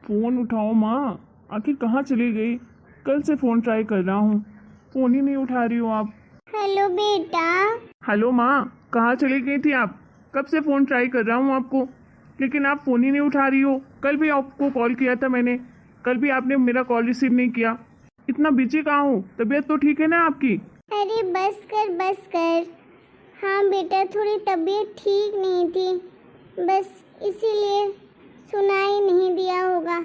Phone उठाओ माँ, आखिर कहाँ चली गई? कल से फ़ोन ट्राई कर रहा हूँ, फ़ोन ही नहीं उठा रही हो आप। हेलो बेटा। हेलो माँ, कहाँ चली गई थी आप? कब से फ़ोन ट्राई कर रहा हूँ आपको, लेकिन आप फ़ोन ही नहीं उठा रही हो। कल भी आपको कॉल किया था मैंने, कल भी आपने मेरा कॉल रिसीव नहीं किया। इतना बिजी कहाँ हो? तबीयत तो ठीक है ना आपकी? अरे बस कर बस कर। हाँ बेटा, थोड़ी तबीयत ठीक नहीं थी, बस इसीलिए सुना ही नहीं दिया होगा,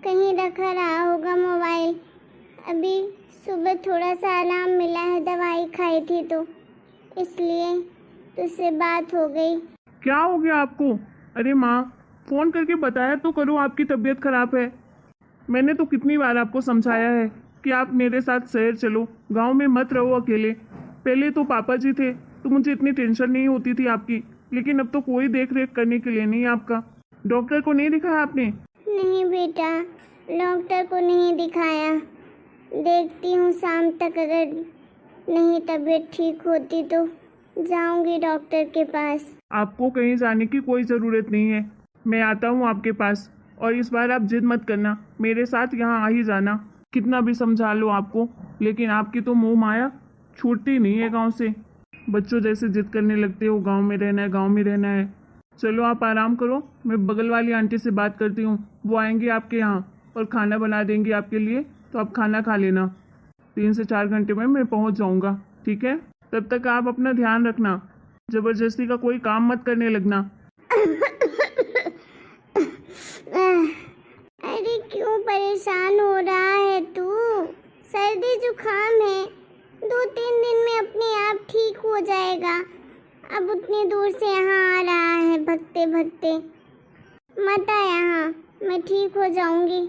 कहीं रखा रहा होगा मोबाइल। अभी सुबह थोड़ा सा आराम मिला है, दवाई खाई थी तो इसलिए तुझसे बात हो गई। क्या हो गया आपको? अरे माँ, फ़ोन करके बताया तो करो आपकी तबीयत खराब है। मैंने तो कितनी बार आपको समझाया है कि आप मेरे साथ शहर चलो, गांव में मत रहो अकेले। पहले तो पापा जी थे तो मुझे इतनी टेंशन नहीं होती थी आपकी, लेकिन अब तो कोई देख रेख करने के लिए नहीं है आपका। डॉक्टर को नहीं दिखाया आपने? नहीं बेटा, डॉक्टर को नहीं दिखाया। देखती हूँ शाम तक, अगर नहीं तबीयत ठीक होती तो जाऊंगी डॉक्टर के पास। आपको कहीं जाने की कोई ज़रूरत नहीं है, मैं आता हूँ आपके पास। और इस बार आप जिद मत करना, मेरे साथ यहाँ आ ही जाना। कितना भी समझा लो आपको, लेकिन आपकी तो मोह माया छूटती नहीं है गांव से। बच्चों जैसे जिद करने लगते हो, गांव में रहना है, गांव में रहना है। चलो आप आराम करो, मैं बगल वाली आंटी से बात करती हूँ, वो आएंगे आपके यहाँ और खाना बना देंगी आपके लिए, तो आप खाना खा लेना। 3 से 4 घंटे में मैं पहुँच जाऊँगा, ठीक है? तब तक आप अपना ध्यान रखना, जबरदस्ती का कोई काम मत करने लगना। अरे क्यों परेशान हो रहा है तू? सर्दी जुकाम है, 2-3 दिन में अपने आप ठीक हो जाएगा। अब उतनी दूर से यहाँ आ रहा है भगते भगते। मत आ यहाँ, मैं ठीक हो जाऊंगी,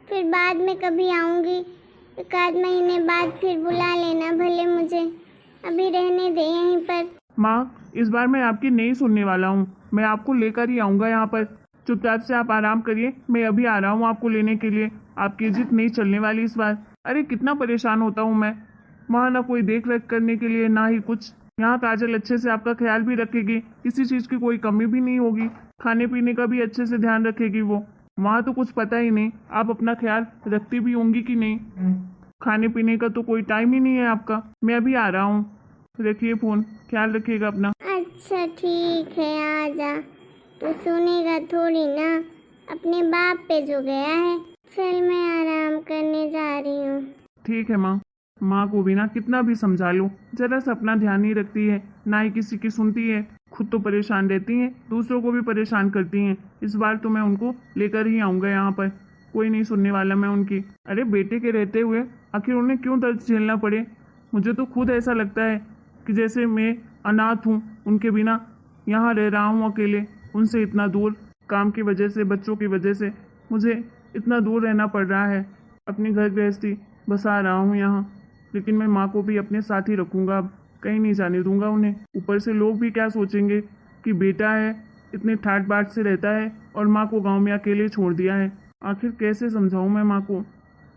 फिर बाद में कभी आऊंगी। 1 महीने बाद फिर बुला लेना भले मुझे, अभी रहने दे यहीं पर। माँ, इस बार मैं आपकी नहीं सुनने वाला हूँ, मैं आपको लेकर ही आऊँगा यहाँ पर। चुपचाप से आप आराम करिए, मैं अभी आ रहा हूँ आपको लेने के लिए। आपकी जिद नहीं चलने वाली इस बार। अरे कितना परेशान होता हूँ मैं, वहाँ ना कोई देख रेख करने के लिए, ना ही कुछ। यहाँ काजल अच्छे से आपका ख्याल भी रखेगी, किसी चीज़ की कोई कमी भी नहीं होगी, खाने पीने का भी अच्छे से ध्यान रखेगी वो। वहाँ तो कुछ पता ही नहीं आप अपना ख्याल रखती भी होंगी कि नहीं। खाने पीने का तो कोई टाइम ही नहीं है आपका। मैं अभी आ रहा हूँ, रखिए फ़ोन, ख्याल रखिएगा अपना। अच्छा ठीक है, आजा। तू सुनेगा थोड़ी ना, अपने बाप पे जो गया है। चल मैं आराम करने जा रही हूँ। ठीक है माँ। माँ को भी ना कितना भी समझा लो, जरा सा अपना ध्यान नहीं रखती है, ना ही किसी की सुनती है। खुद तो परेशान रहती हैं, दूसरों को भी परेशान करती हैं। इस बार तो मैं उनको लेकर ही आऊँगा यहाँ पर, कोई नहीं सुनने वाला मैं उनकी। अरे बेटे के रहते हुए आखिर उन्हें क्यों दर्द झेलना पड़े? मुझे तो खुद ऐसा लगता है कि जैसे मैं अनाथ हूँ, उनके बिना यहाँ रह रहा हूँ अकेले, उनसे इतना दूर। काम की वजह से, बच्चों की वजह से मुझे इतना दूर रहना पड़ रहा है। अपनी घर गृहस्थी बसा रहा हूँ यहाँ, लेकिन मैं माँ को भी अपने साथ ही रखूँगा, अब कहीं नहीं जाने दूंगा उन्हें। ऊपर से लोग भी क्या सोचेंगे कि बेटा है, इतने ठाट बाट से रहता है और माँ को गांव में अकेले छोड़ दिया है। आखिर कैसे समझाऊँ मैं माँ को?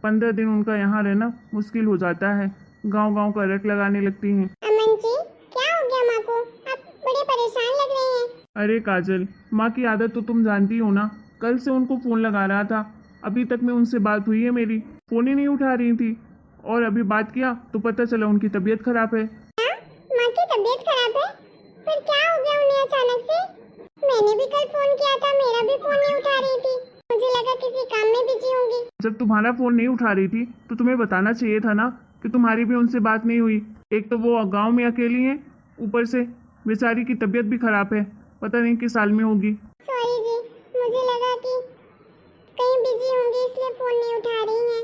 15 दिन उनका यहाँ रहना मुश्किल हो जाता है, गाँव गाँव का रट लगाने लगती हैं। अमन जी, क्या हो गया माँ को? आप बड़े परेशान लग रहे हैं। अरे काजल, माँ की आदत तो तुम जानती हो ना। कल से उनको फ़ोन लगा रहा था, अभी तक में उनसे बात हुई है मेरी, फ़ोन ही नहीं उठा रही थी। और अभी बात किया तो पता चला उनकी तबीयत खराब है। क्या? माँ की तबीयत खराब है? फिर क्या हो गया उन्हें अचानक से? मैंने भी कल फोन किया था, मेरा भी फोन नहीं उठा रही थी, मुझे लगा किसी काम में बिजी होंगी। जब तुम्हारा फ़ोन नहीं उठा रही थी तो तुम्हें बताना चाहिए था ना कि तुम्हारी भी उनसे बात नहीं हुई। एक तो वो गाँव में अकेली हैं, ऊपर से बेचारी की तबीयत भी खराब है, पता नहीं किस साल में होगी। सॉरी जी, मुझे लगा कि कहीं बिजी होंगी इसलिए फोन नहीं उठा रही हैं,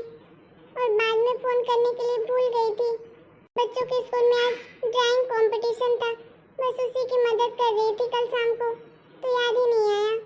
और बाद में फोन करने के लिए भूल गई थी। बच्चों के स्कूल में आज ड्राइंग कंपटीशन था, बस उसी की मदद कर रही थी कल शाम को, तो याद ही नहीं आया।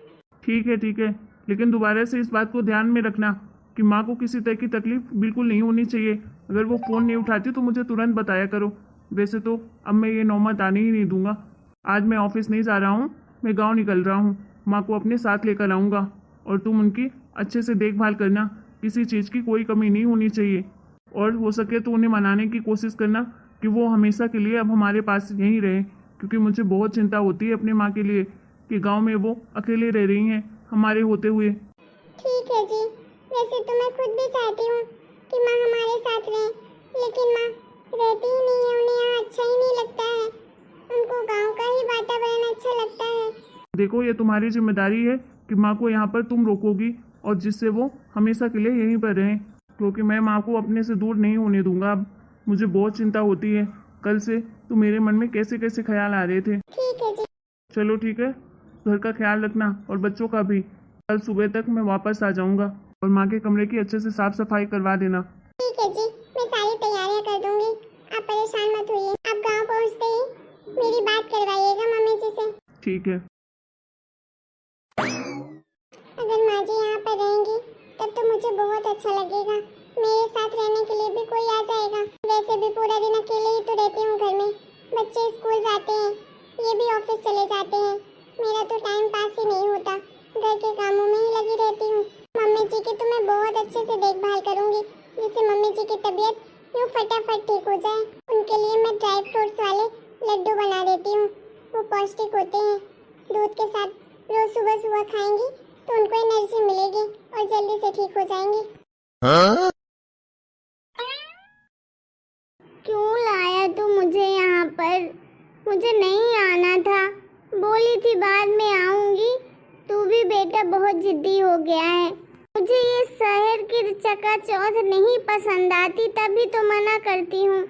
ठीक है, लेकिन दोबारा से इस बात को ध्यान में रखना कि माँ को किसी तरह की तकलीफ बिल्कुल नहीं होनी चाहिए। अगर वो फ़ोन नहीं उठाती तो मुझे तुरंत बताया करो। वैसे तो अब मैं ये नौबत आने ही नहीं दूंगा। आज मैं ऑफिस नहीं जा रहा हूँ, मैं गांव निकल रहा हूँ, माँ को अपने साथ लेकर आऊँगा। और तुम उनकी अच्छे से देखभाल करना, किसी चीज़ की कोई कमी नहीं होनी चाहिए। और हो सके तो उन्हें मनाने की कोशिश करना कि वो हमेशा के लिए अब हमारे पास यहीं रहे, क्योंकि मुझे बहुत चिंता होती है अपनी माँ के लिए कि गांव में वो अकेले रह रही हैं हमारे होते हुए। ठीक है जी। वैसे तो मैं खुद भी चाहती हूँ कि माँ हमारे साथ रहे, लेकिन माँ रहती ही नहीं है, उन्हें यहाँ अच्छा ही नहीं लगता है। उनको गांव का ही वातावरण अच्छा लगता है। देखो, ये तुम्हारी जिम्मेदारी है कि माँ को यहाँ पर तुम रोकोगी और जिससे वो हमेशा के लिए यहीं पर रहें, क्योंकि मैं माँ को अपने से दूर नहीं होने दूंगा। अब मुझे बहुत चिंता होती है। कल से तो मेरे मन में कैसे कैसे ख्याल आ रहे थे। ठीक है जी। चलो ठीक है, घर का ख्याल रखना और बच्चों का भी। कल सुबह तक मैं वापस आ जाऊंगा और माँ के कमरे की अच्छे से साफ सफाई करवा देना। ठीक है जी, मैं सारी तैयारियां कर दूंगी। आप परेशान मत होइए। आप गांव पहुंचते ही मेरी बात करवाइएगा मम्मी जी से। ठीक है। अगर माँ जी यहाँ पर रहेंगी तब तो मुझे बहुत अच्छा लगेगा। मेरे साथ रहने के लिए भी कोई आ जाएगा। वैसे भी पूरा दिन अकेले ही तो रहती हूँ घर में। बच्चे स्कूल जाते हैं, ये भी ऑफिस चले जाते हैं। मेरा तो टाइम पास ही नहीं होता, घर के कामों में ही लगी रहती हूँ। मम्मी जी की तो मैं बहुत अच्छे से देखभाल करूँगी, जिससे मम्मी जी की तबीयत यूँ फटाफट ठीक हो जाए। उनके लिए मैं ड्राई फ्रूट्स वाले लड्डू बना देती हूँ। वो पौष्टिक होते हैं, दूध के साथ रोज सुबह सुबह खाएंगी तो उनको एनर्जी मिलेगी और जल्दी से ठीक हो जाएंगी। क्यों लाया तू मुझे यहाँ पर? मुझे नहीं आना था। बोली थी बाद में आऊंगी। तू भी बेटा बहुत जिद्दी हो गया है। मुझे ये शहर की चकाचौंध नहीं पसंद आती, तभी तो मना करती हूँ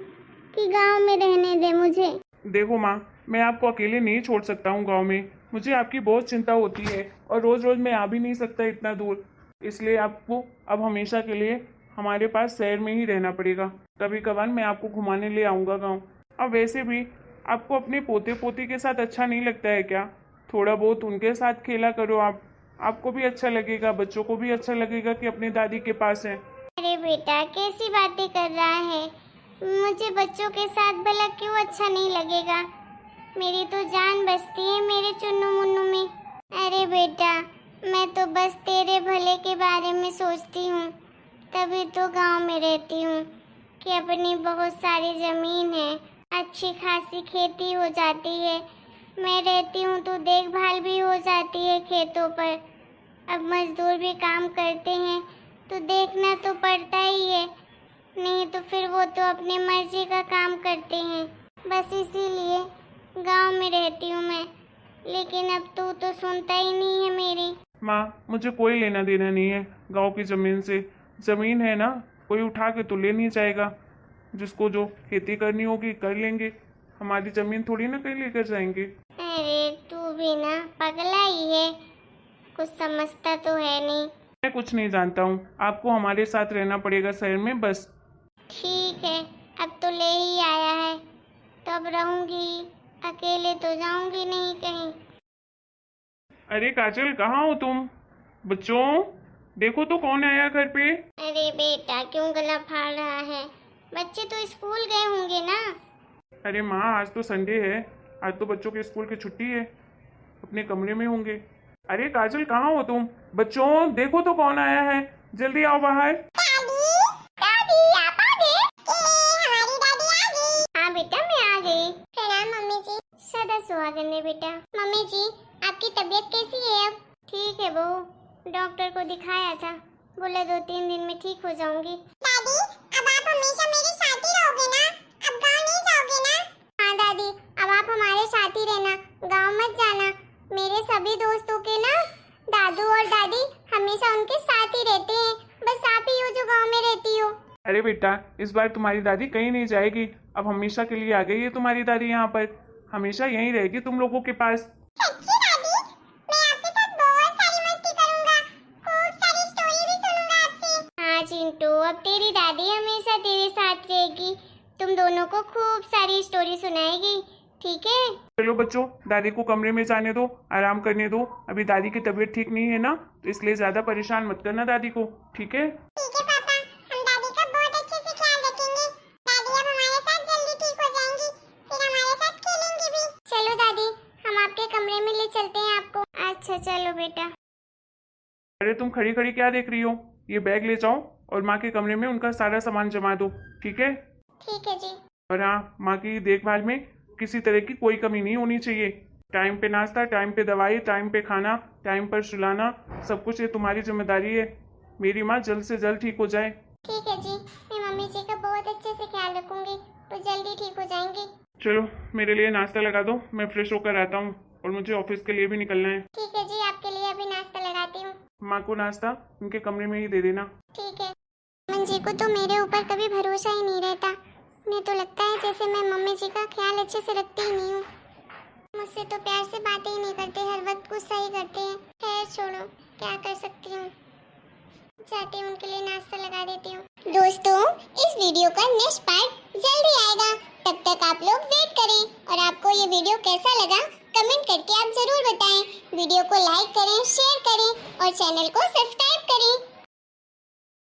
कि गांव में रहने दे मुझे। देखो माँ, मैं आपको अकेले नहीं छोड़ सकता हूँ गांव में। मुझे आपकी बहुत चिंता होती है और रोज रोज मैं आ भी नहीं सकता इतना दूर। इसलिए आपको अब हमेशा के लिए हमारे पास शहर में ही रहना पड़ेगा। कभी कभार मैं आपको घुमाने ले आऊँगा गाँव। अब वैसे भी आपको अपने पोते पोती के साथ अच्छा नहीं लगता है क्या? थोड़ा बहुत उनके साथ खेला करो आप। आपको भी अच्छा लगेगा, बच्चों को भी अच्छा लगेगा कि अपनी दादी के पास है। अरे बेटा, कैसी बातें कर रहा है? मुझे बच्चों के साथ भला क्यों अच्छा नहीं लगेगा? मेरी तो जान बसती है मेरे चुन्नू मुन्नू में। अरे बेटा, मैं तो बस तेरे भले के बारे में सोचती हूँ, तभी तो गांव में रहती हूँ कि अपनी बहुत सारी जमीन है, अच्छी खासी खेती हो जाती है। मैं रहती हूँ तो देखभाल भी हो जाती है खेतों पर। अब मजदूर भी काम करते हैं तो देखना तो पड़ता ही है, नहीं तो फिर वो तो अपनी मर्जी का काम करते हैं। बस इसीलिए गांव में रहती हूँ मैं। लेकिन अब तू तो सुनता ही नहीं है मेरी। माँ, मुझे कोई लेना देना नहीं है गांव की ज़मीन से। ज़मीन है ना, कोई उठा के तो ले नहीं जाएगा। जिसको जो खेती करनी होगी कर लेंगे। हमारी ज़मीन थोड़ी ना कहीं लेकर जाएंगे। अरे तू भी ना पगला ही है, कुछ समझता तो है नहीं। मैं कुछ नहीं जानता हूँ। आपको हमारे साथ रहना पड़ेगा शहर में, बस। ठीक है, अब तो ले ही आया है तो अब रहूंगी। अकेले तो जाऊंगी नहीं कहीं। अरे काजल, कहाँ हो तुम? बच्चों, देखो तो कौन आया घर पे। अरे बेटा, क्यों गला फाड़ रहा है? बच्चे तो स्कूल गए होंगे ना। अरे माँ, आज तो संडे है। आज तो बच्चों के स्कूल की छुट्टी है, अपने कमरे में होंगे। अरे काजल, कहाँ हो तुम? बच्चों, देखो तो कौन आया है, जल्दी आओ बाहर। हाँ बेटा, मैं आ गई। प्रणाम मम्मी जी। सदा सुहागन है बेटा। मम्मी जी, आपकी तबीयत कैसी है अब? ठीक है बहू, डॉक्टर को दिखाया था, बोला 2-3 दिन में ठीक हो जाऊंगी। दादी, अब आप हमेशा मेरे साथ ही रहोगे ना? अब गांव नहीं जाओगे ना? हाँ दादी, अब आप हमारे साथ ही रहना, गांव मत जाना। मेरे सभी दोस्तों के ना दादू और दादी हमेशा उनके साथ ही रहते हैं। बस आप ही हो जो गांव में रहती हो। अरे बेटा, इस बार तुम्हारी दादी कहीं नहीं जाएगी। अब हमेशा के लिए आ गई है तुम्हारी दादी यहाँ पर। हमेशा यहीं रहेगी तुम लोगों के पास। सच्ची दादी, मैं आपके साथ बहुत सारी मस्ती करूंगा, खूब सारी स्टोरी भी सुनूंगा आपसे। हाँ चिंटू, अब तेरी दादी हमेशा तेरे साथ रहेगी, तुम दोनों को खूब सारी स्टोरी सुनाएगी, ठीक है? चलो बच्चों, दादी को कमरे में जाने दो, आराम करने दो। अभी दादी की तबीयत ठीक नहीं है ना, तो इसलिए ज्यादा परेशान मत करना दादी को, ठीक है? ठीक है पापा, हम दादी का बहुत अच्छे से ख्याल रखेंगे। दादी अब हमारे साथ जल्दी ठीक हो जाएंगी, फिर हमारे साथ खेलेंगी भी। चलो दादी, हम आपके कमरे में ले चलते हैं आपको। अच्छा चलो बेटा। अरे तुम खड़ी खड़ी क्या देख रही हो? ये बैग ले जाओ और माँ के कमरे में उनका सारा सामान जमा दो, ठीक है? ठीक है जी। और हाँ, माँ की देखभाल में किसी तरह की कोई कमी नहीं होनी चाहिए। टाइम पे नाश्ता, टाइम पे दवाई, टाइम पे खाना, टाइम पर सुलाना, सब कुछ ये तुम्हारी जिम्मेदारी है। मेरी माँ जल्द से जल्द ठीक हो जाए। ठीक है जी, मैं मम्मी जी का बहुत अच्छे से ख्याल रखूंगी, तो जल्दी ठीक हो जाएंगी। चलो मेरे लिए नाश्ता लगा दो, मैं फ्रेश होकर आता हूँ और मुझे ऑफिस के लिए भी निकलना है। ठीक है जी, आपके लिए अभी नाश्ता लगाती हूँ। माँ को नाश्ता उनके कमरे में ही दे देना। ठीक है। मम्मी जी को तो मेरे ऊपर कभी भरोसा ही नहीं रहता। उन्हें तो लगता है जैसे मैं मम्मी जी का ख्याल अच्छे से रखती ही नहीं हूँ। मुझसे तो प्यार से बातें ही नहीं करते, हर वक्त गुस्सा ही करते हैं। खैर छोड़ो, क्या कर सकती हूँ। जाती हूँ, उनके लिए नाश्ता लगा देती हूँ। दोस्तों, इस वीडियो का नेक्स्ट पार्ट जल्दी आएगा, तब तक आप लोग वेट करें। और आपको ये वीडियो कैसा लगा कमेंट करके आप जरूर बताएं। वीडियो को लाइक करें, शेयर करें और चैनल को सब्सक्राइब करें।